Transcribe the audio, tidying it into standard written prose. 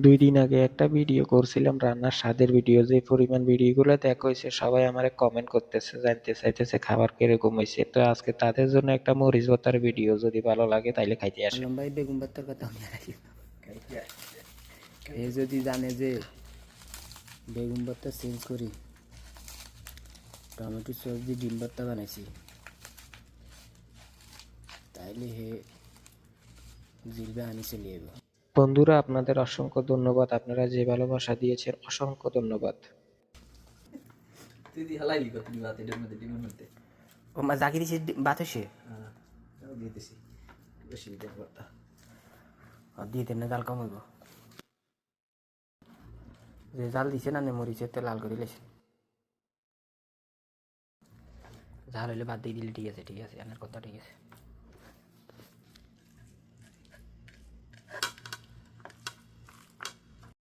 2 দিন আগে একটা ভিডিও করছিলাম রান্নার স্বাদের ভিডিও, যে পরিমাণ ভিডিওগুলো দেখা হয়েছে সবাই আমারে কমেন্ট করতেছে, জানতে চাইতেছে খাবার কিরকম হয়েছে। তো আজকে তাদের জন্য একটা মরিচ ভর্তার ভিডিও, যদি ভালো লাগে তাইলে খাইতে আসেন। আলম ভাই বেগুন ভর্তার কথা এ যদি জানে যে বেগুন ভর্তা চেঞ্জ করি টমেটো সস দিয়ে ডিম ভর্তা বানাইছি, তাইলে হে জিলবে আনি চলে যাবো। বন্ধুরা, আপনাদের অসংখ্য ধন্যবাদ, আপনারা যে ভালোবাসা দিয়েছেন অসংখ্য ধন্যবাদ। তুই দি হালাইলি কত ভাত এটার মধ্যে ডিমের মধ্যে। ও মা জাকি দিছে ভাত হয়েছে হ্যাঁ দিতেছি বেশি দিতে পারতা। দিয়ে দেন না, জাল কম হইব। যে জাল দিছে না মরিচের তো লাল করে লেছে, ঝাল হইলে ভাত দিয়ে দিলে ঠিক আছে, ঠিক আছে, আমার কথা ঠিক আছে।